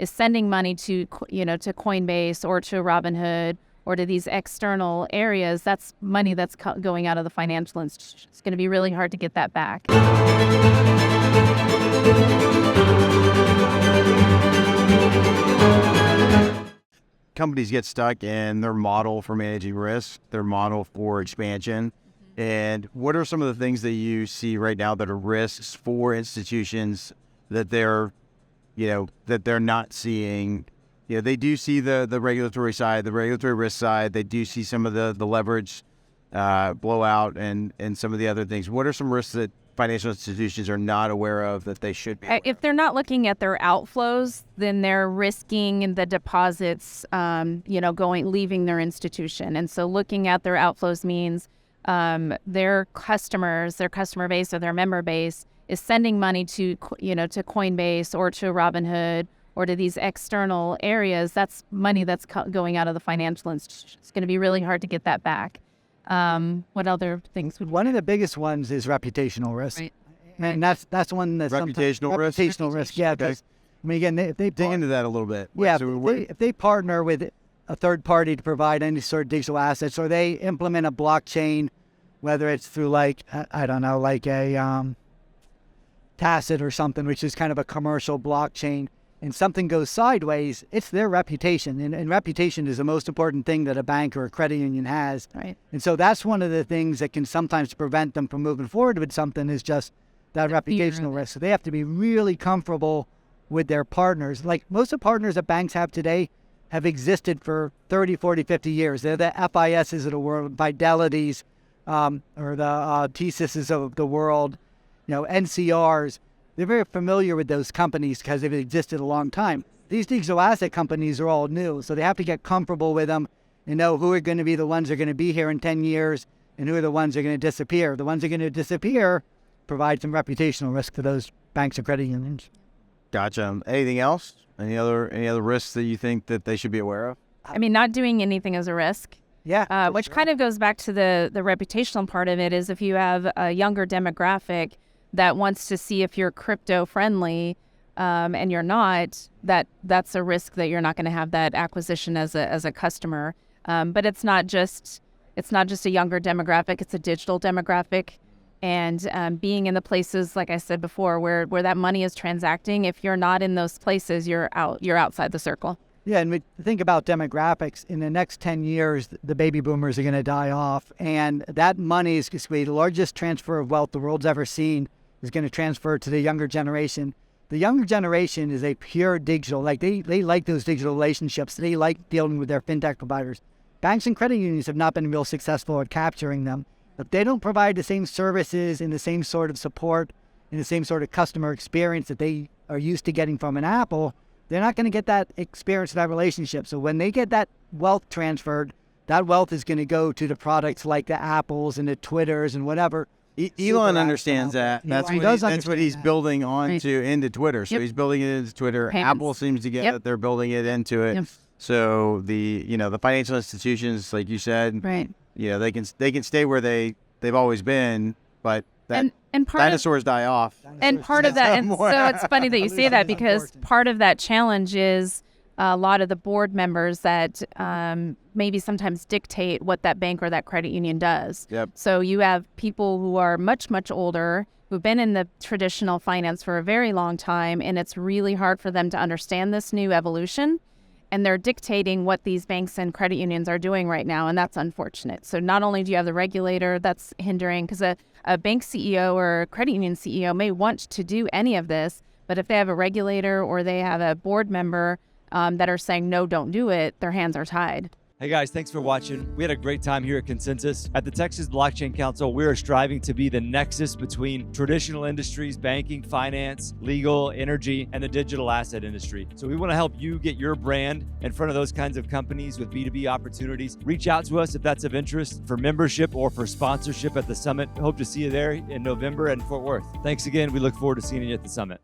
is sending money to, to Coinbase or to Robinhood or to these external areas, that's money that's going out of the financial institution. It's going to be really hard to get that back. Companies get stuck in their model for managing risk, their model for expansion. And what are some of the things that you see right now that are risks for institutions that they're not seeing? They do see the regulatory side, the regulatory risk side. They do see some of the leverage blowout and some of the other things. What are some risks that financial institutions are not aware of that they should be aware If they're not looking at their outflows, then they're risking the deposits, leaving their institution. And so looking at their outflows means their customers, their customer base or their member base is sending money to, to Coinbase or to Robinhood or to these external areas. That's money that's going out of the financial institution. It's going to be really hard to get that back. What other things would... One of the biggest ones is reputational risk. Right. And that's one that's reputational risk. Reputational risk, yeah. Okay. I mean, again, if they dig into that a little bit. Yeah, So if they partner with a third party to provide any sort of digital assets, or they implement a blockchain, whether it's through like a Tacit or something, which is kind of a commercial blockchain, and something goes sideways, it's their reputation. And reputation is the most important thing that a bank or a credit union has. Right. And so that's one of the things that can sometimes prevent them from moving forward with something, is just that reputational risk. So they have to be really comfortable with their partners. Like most of the partners that banks have today have existed for 30, 40, 50 years. They're the FISs of the world, Fidelities, or the TSYSs of the world, NCRs. They're very familiar with those companies because they've existed a long time. These digital asset companies are all new, so they have to get comfortable with them and know who are going to be the ones that are going to be here in 10 years and who are the ones that are going to disappear. The ones that are going to disappear provide some reputational risk to those banks and credit unions. Gotcha. Anything else? Any other risks that you think that they should be aware of? I mean, not doing anything is a risk. Yeah. Which kind of goes back to the reputational part of it, is if you have a younger demographic that wants to see if you're crypto friendly and you're not, that's a risk that you're not going to have that acquisition as a customer. But it's not just a younger demographic, it's a digital demographic. And being in the places, like I said before, where that money is transacting, if you're not in those places, you're outside the circle. Yeah, and we think about demographics. In the next 10 years, the baby boomers are going to die off, and that money is going to be the largest transfer of wealth the world's ever seen, is going to transfer to the younger generation. The younger generation is a pure digital, they like those digital relationships. They like dealing with their fintech providers. Banks and credit unions have not been real successful at capturing them. If they don't provide the same services and the same sort of support and the same sort of customer experience that they are used to getting from an Apple, they're not going to get that experience, that relationship. So when they get that wealth transferred, that wealth is going to go to the products like the Apples and the Twitters and whatever. Elon understands that. That's what he's building into Twitter. So he's building it into Twitter. Payments. Apple seems to get that they're building it into it. Yep. So the financial institutions, like you said, Right. They can stay where they've always been, but And dinosaurs die off. And part of that, and so it's funny that you say that, because part of that challenge is a lot of the board members that maybe sometimes dictate what that bank or that credit union does. Yep. So you have people who are much, much older, who've been in the traditional finance for a very long time, and it's really hard for them to understand this new evolution. And they're dictating what these banks and credit unions are doing right now, and that's unfortunate. So not only do you have the regulator that's hindering, because a bank CEO or a credit union CEO may want to do any of this, but if they have a regulator or they have a board member that are saying, no, don't do it, their hands are tied. Hey guys, thanks for watching. We had a great time here at Consensus. At the Texas Blockchain Council, we are striving to be the nexus between traditional industries, banking, finance, legal, energy, and the digital asset industry. So we want to help you get your brand in front of those kinds of companies with B2B opportunities. Reach out to us if that's of interest for membership or for sponsorship at the summit. Hope to see you there in November in Fort Worth. Thanks again. We look forward to seeing you at the summit.